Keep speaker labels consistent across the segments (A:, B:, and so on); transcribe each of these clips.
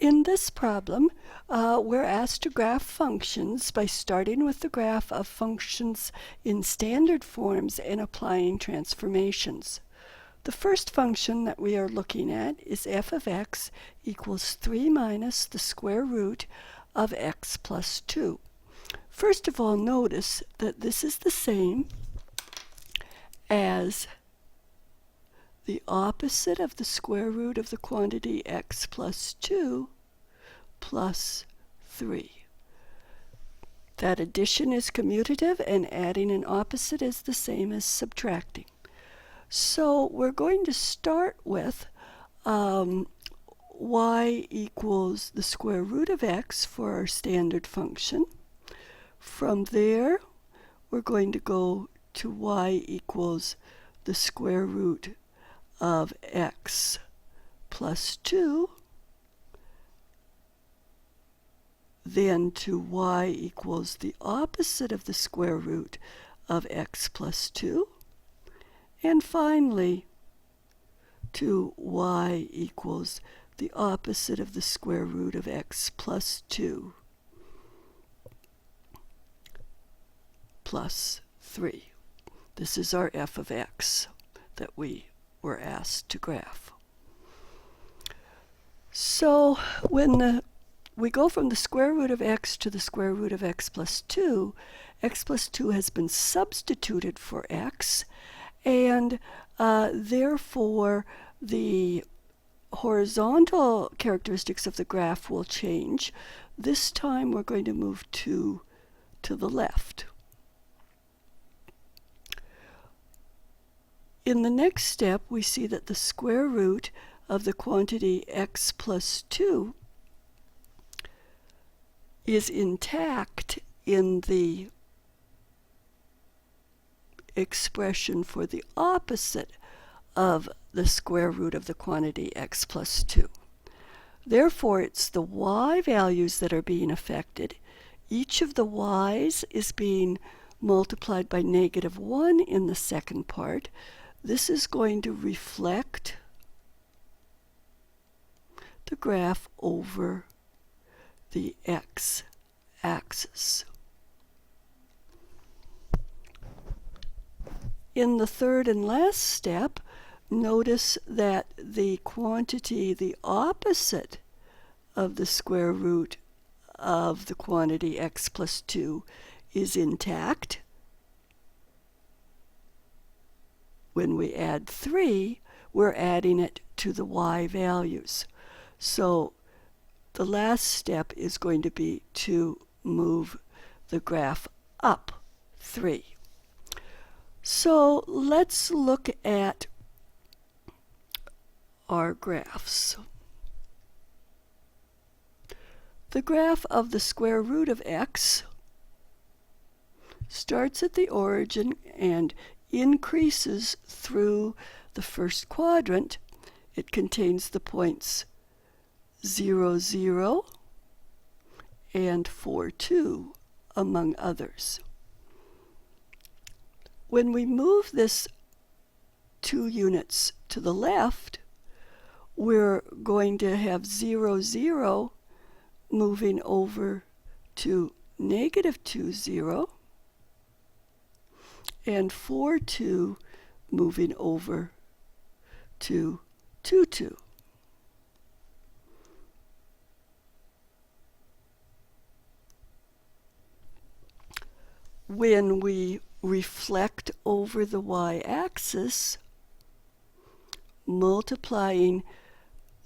A: In this problem, we're asked to graph functions by starting with the graph of functions in standard forms and applying transformations. The first function that we are looking at is f of x equals 3 minus the square root of x plus 2. First of all, notice that this is the same as the opposite of the square root of the quantity x plus 2 plus 3. That addition is commutative, and adding an opposite is the same as subtracting. So we're going to start with y equals the square root of x for our standard function. From there, we're going to go to y equals the square root of x plus 2, then to y equals the opposite of the square root of x plus 2, and finally to y equals the opposite of the square root of x plus 2 plus 3. This is our f of x that we were asked to graph. So when we go from the square root of x to the square root of x plus 2 has been substituted for x, and therefore the horizontal characteristics of the graph will change. This time we're going to move 2 to the left. In the next step, we see that the square root of the quantity x plus 2 is intact in the expression for the opposite of the square root of the quantity x plus 2. Therefore, it's the y values that are being affected. Each of the y's is being multiplied by -1 in the second part. This is going to reflect the graph over the x-axis. In the third and last step, notice that the quantity, the opposite of the square root of the quantity x plus 2 is intact. When we add 3, we're adding it to the y values. So the last step is going to be to move the graph up 3. So let's look at our graphs. The graph of the square root of x starts at the origin and increases through the first quadrant. It contains the points 0, 0 and 4, 2, among others. When we move this 2 units to the left, we're going to have 0, 0 moving over to -2, 0, and 4, 2 moving over to 2, 2. When we reflect over the y-axis, multiplying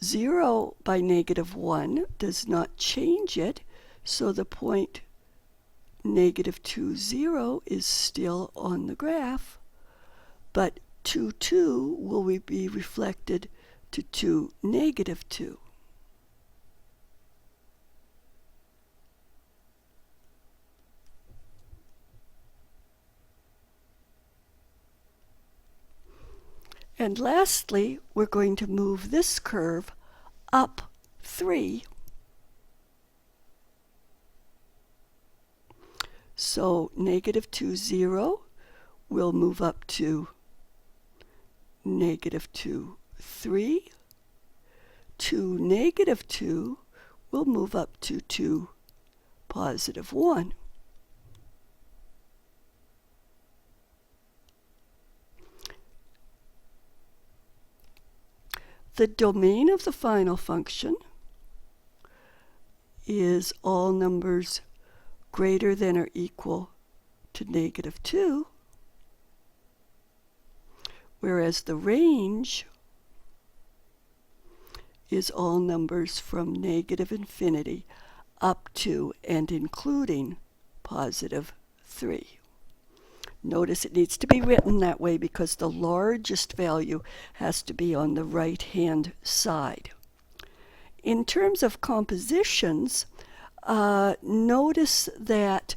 A: 0 by -1 does not change it, so the point -2, 0 is still on the graph, but 2, 2 will be reflected to 2, -2. And lastly, we're going to move this curve up 3. So -2, 0 will move up to -2, 3. 2, -2 will move up to 2, positive 1. The domain of the final function is all numbers greater than or equal to negative 2, whereas the range is all numbers from negative infinity up to and including positive 3. Notice it needs to be written that way because the largest value has to be on the right-hand side. In terms of compositions, notice that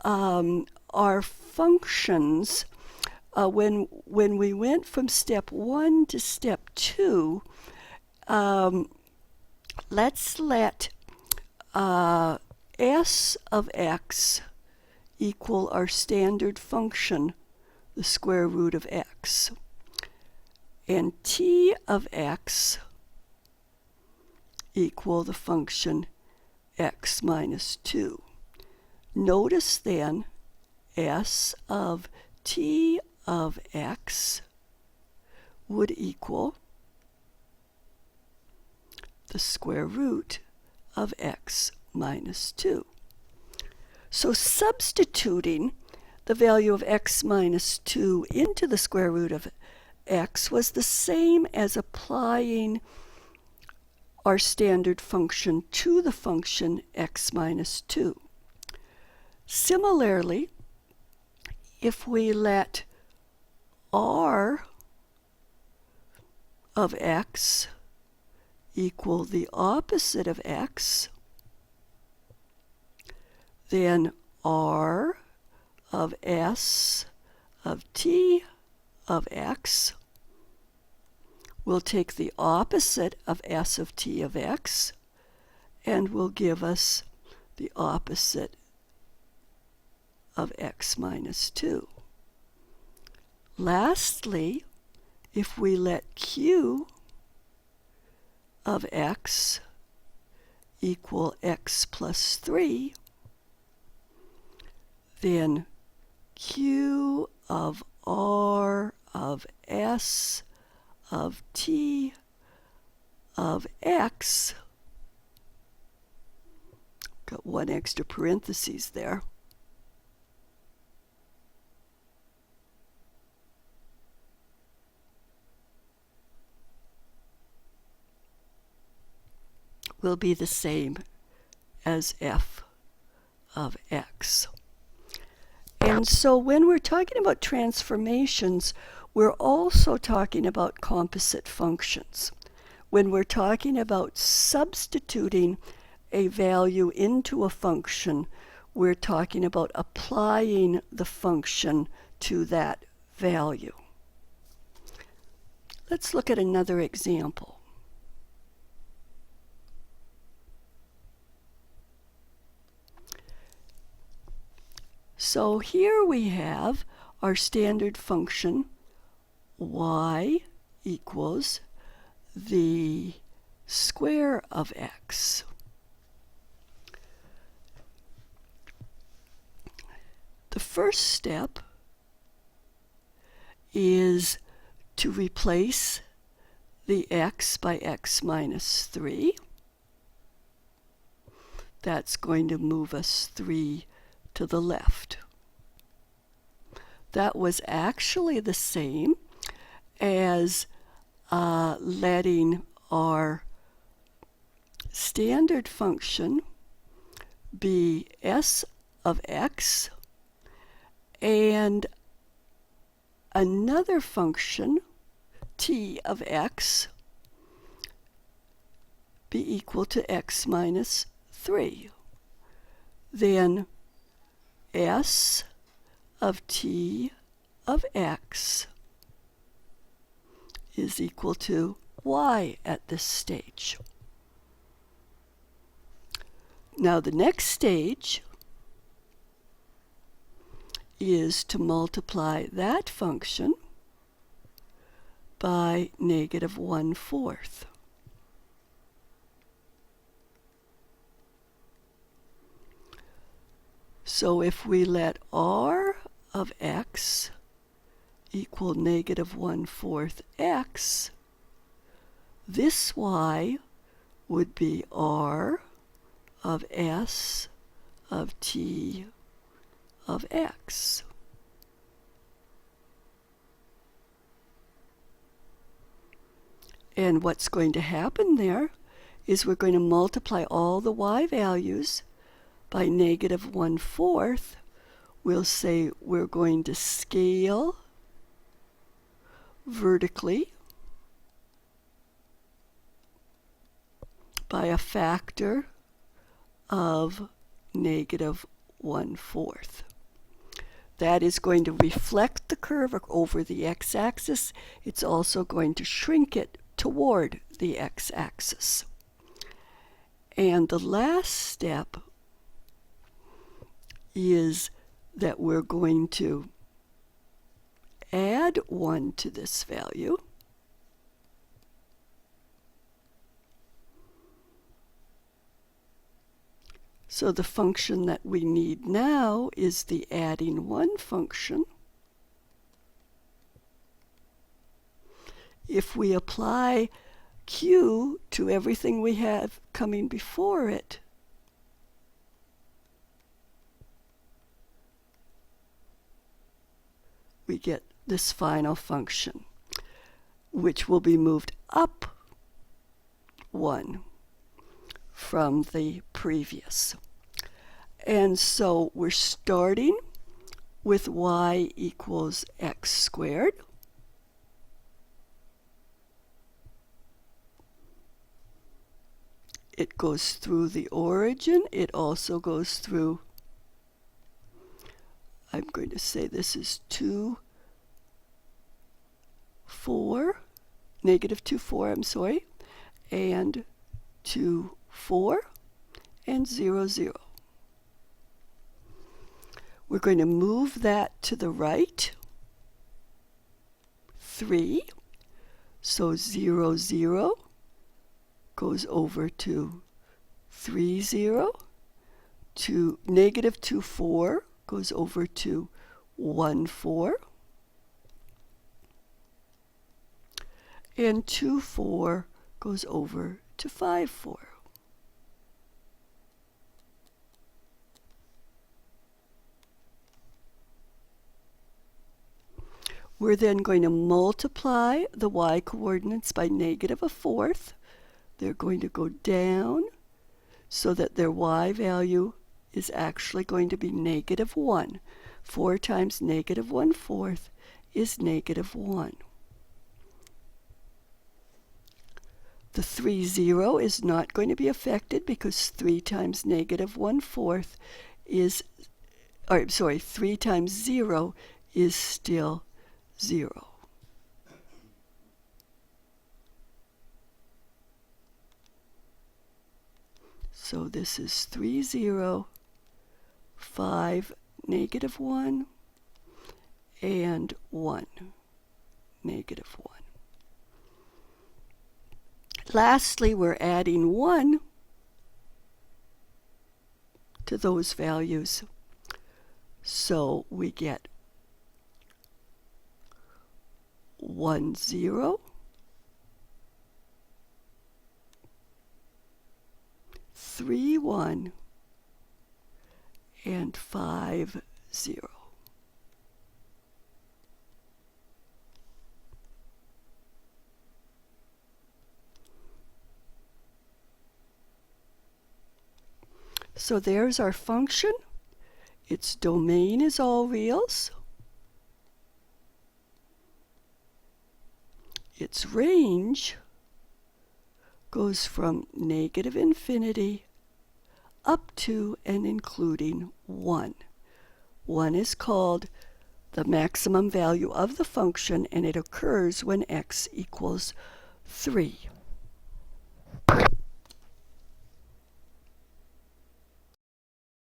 A: our functions, when we went from step 1 to step 2, let's let s of x equal our standard function, the square root of x, and t of x equal the function x minus 2. Notice then s of t of x would equal the square root of x minus 2. So substituting the value of x minus 2 into the square root of x was the same as applying our standard function to the function x minus 2. Similarly, if we let r of x equal the opposite of x, then r of s of t of x will take the opposite of s of t of x and will give us the opposite of x minus 2. Lastly, if we let q of x equal x plus 3, then q of r of s of t of x, got one extra parenthesis there, will be the same as f of x. And so when we're talking about transformations, we're also talking about composite functions. When we're talking about substituting a value into a function, we're talking about applying the function to that value. Let's look at another example. So here we have our standard function y equals the square of x. The first step is to replace the x by x minus 3. That's going to move us 3 to the left. That was actually the same as letting our standard function be s of x and another function, t of x, be equal to x minus 3. Then s of t of x is equal to y at this stage. Now the next stage is to multiply that function by negative 1/4. So if we let r of x equal negative 1/4 x, this y would be r of s of t of x. And what's going to happen there is we're going to multiply all the y values by negative 1/4. We'll say we're going to scale vertically by a factor of negative 1/4. That is going to reflect the curve over the x-axis. It's also going to shrink it toward the x-axis. And the last step is that we're going to add 1 to this value. So the function that we need now is the adding 1 function. If we apply q to everything we have coming before it, we get this final function, which will be moved up 1 from the previous. And so we're starting with y equals x squared. It goes through the origin. It also goes through, I'm going to say this is 2, 4, negative 2, 4, I'm sorry, and 2, 4, and 0, 0. We're going to move that to the right, 3, so 0, 0 goes over to 3, 0, to negative 2, 4 goes over to 1, 4, and 2, 4 goes over to 5, 4. We're then going to multiply the y coordinates by negative 1/4. They're going to go down so that their y value is actually going to be negative 1. 4 times negative 1/4 is negative 1. The 3, 0 is not going to be affected because 3 times negative 1/4 is, 3 times 0 is still 0. So this is 3, 0, 5, negative 1, and 1, negative 1. Lastly, we're adding 1 to those values. So we get 1, 0, 3, 1, and 5, 0. So there's our function. Its domain is all reals. Its range goes from negative infinity up to and including 1. 1 is called the maximum value of the function, and it occurs when x equals 3.